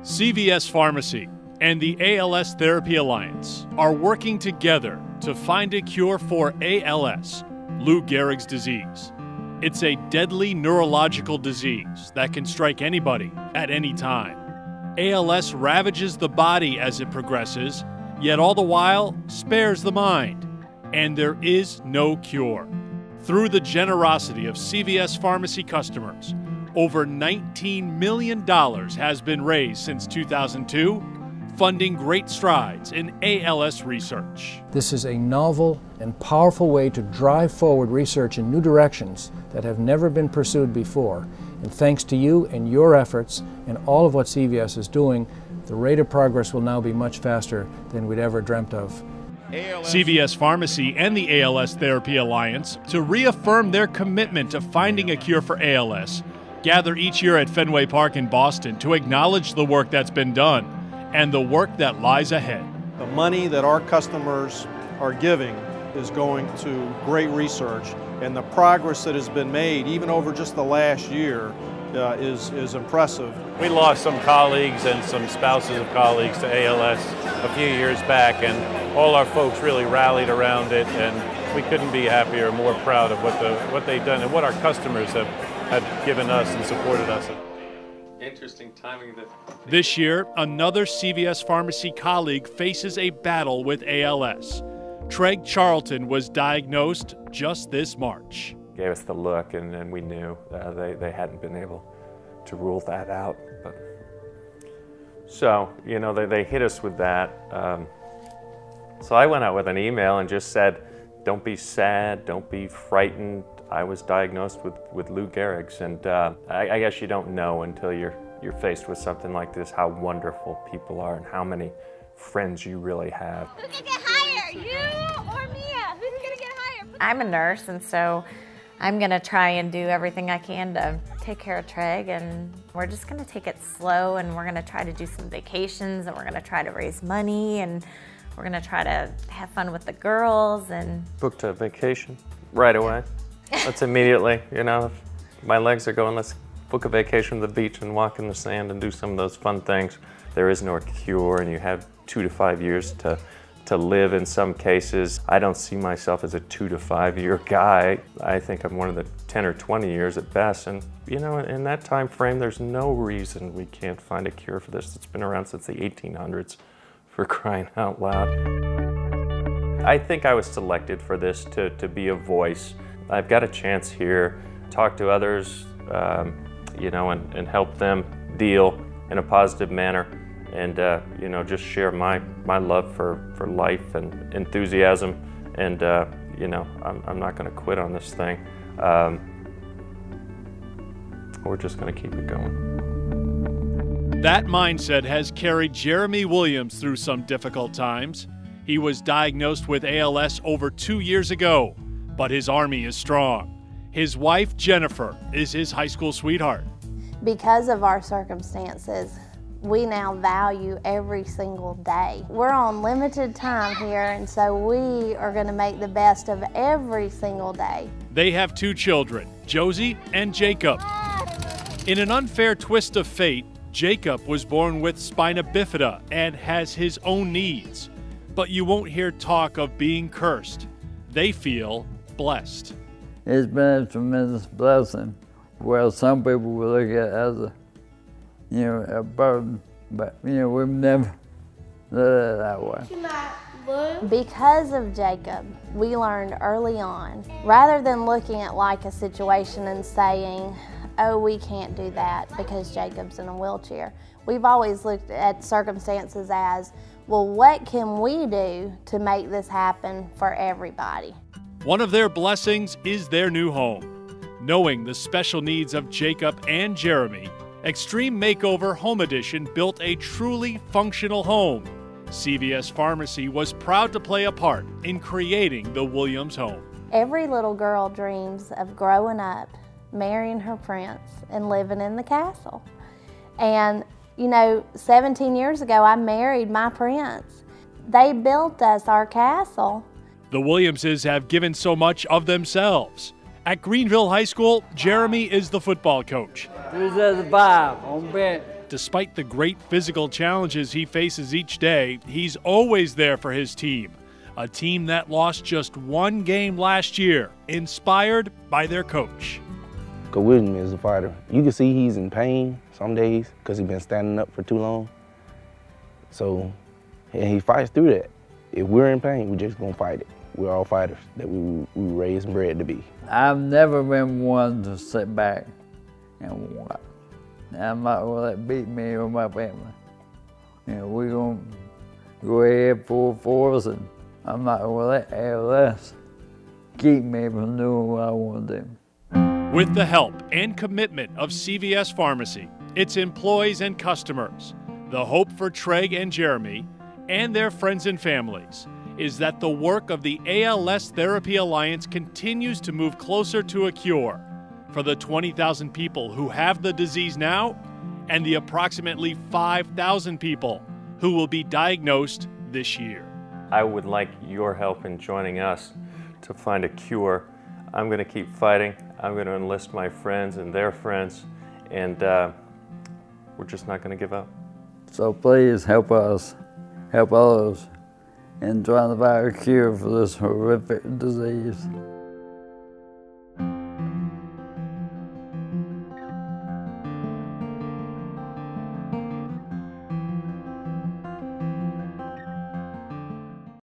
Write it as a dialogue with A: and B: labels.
A: CVS Pharmacy and the ALS Therapy Alliance are working together to find a cure for ALS, Lou Gehrig's disease. It's a deadly neurological disease that can strike anybody at any time. ALS ravages the body as it progresses, yet all the while spares the mind. And there is no cure. Through the generosity of CVS Pharmacy customers, over $19 million has been raised since 2002, funding great strides in ALS research.
B: This is a novel and powerful way to drive forward research in new directions that have never been pursued before. And thanks to you and your efforts and all of what CVS is doing, the rate of progress will now be much faster than we'd ever dreamt of.
A: CVS Pharmacy and the ALS Therapy Alliance, to reaffirm their commitment to finding a cure for ALS, gather each year at Fenway Park in Boston to acknowledge the work that's been done and the work that lies ahead.
C: The money that our customers are giving is going to great research, and the progress that has been made, even over just the last year, is impressive.
D: We lost some colleagues and some spouses of colleagues to ALS a few years back, and all our folks really rallied around it, and we couldn't be happier, more proud of what they've done and what our customers have given us and supported us.
E: Interesting timing.
A: This year, another CVS Pharmacy colleague faces a battle with ALS. Treg Charlton was diagnosed just this March.
F: Gave us the look, and we knew they hadn't been able to rule that out. But so, you know, they hit us with that. So I went out with an email and just said, don't be sad, don't be frightened. I was diagnosed with Lou Gehrig's, and I guess you don't know until you're faced with something like this how wonderful people are and how many friends you really have.
G: Who's gonna get higher, you or Mia? Who's gonna get higher?
H: I'm a nurse, and so I'm gonna try and do everything I can to take care of Treg, and we're just gonna take it slow, and we're gonna try to do some vacations, and we're gonna try to raise money, and we're gonna try to have fun with the girls. And
F: booked a vacation right away. Let's immediately, you know, if my legs are going, let's book a vacation to the beach and walk in the sand and do some of those fun things. There is no cure, and you have 2 to 5 years to live in some cases. I don't see myself as a 2 to 5 year guy. I think I'm one of the 10 or 20 years at best. And you know, in that time frame, there's no reason we can't find a cure for this. It's been around since the 1800s, for crying out loud. I think I was selected for this to be a voice. I've got a chance here, talk to others, you know, and help them deal in a positive manner, and you know, just share my love for life and enthusiasm, and you know, I'm not going to quit on this thing. We're just going to keep it going.
A: That mindset has carried Jeremy Williams through some difficult times. He was diagnosed with ALS over 2 years ago, but his army is strong. His wife, Jennifer, is his high school sweetheart.
G: Because of our circumstances, we now value every single day. We're on limited time here, and so we are going to make the best of every single day.
A: They have 2 children, Josie and Jacob. In an unfair twist of fate, Jacob was born with spina bifida and has his own needs. But you won't hear talk of being cursed. They feel blessed.
I: It's been a tremendous blessing. Well, some people will look at it as a, you know, a burden, but you know, we've never looked at it that way.
G: Because of Jacob, we learned early on, rather than looking at like a situation and saying, oh, we can't do that because Jacob's in a wheelchair. We've always looked at circumstances as, well, what can we do to make this happen for everybody?
A: One of their blessings is their new home. Knowing the special needs of Jacob and Jeremy, Extreme Makeover Home Edition built a truly functional home. CVS Pharmacy was proud to play a part in creating the Williams home.
G: Every little girl dreams of growing up, marrying her prince, and living in the castle. And you know, 17 years ago, I married my prince. They built us our castle.
A: The Williamses have given so much of themselves. At Greenville High School, Jeremy is the football coach.
I: Who's at the 5 on bench?
A: despite the great physical challenges he faces each day, he's always there for his team. A team that lost just one game last year, inspired by their coach.
J: Coach William is a fighter. You can see he's in pain some days because he's been standing up for too long. So, and he fights through that. If we're in pain, we're just gonna fight it. We're all fighters that we raised and bred to be.
I: I've never been one to sit back and watch. I'm not gonna let it beat me or my family. You know, we're gonna go ahead full force, and I'm not gonna let ALS keep me from doing what I want to do.
A: With the help and commitment of CVS Pharmacy, its employees and customers, the hope for Treg and Jeremy and their friends and families is that the work of the ALS Therapy Alliance continues to move closer to a cure for the 20,000 people who have the disease now and the approximately 5,000 people who will be diagnosed this year.
F: I would like your help in joining us to find a cure. I'm going to keep fighting. I'm going to enlist my friends and their friends, and we're just not going to give up.
I: So please help us, help others in trying to find a cure for this horrific disease.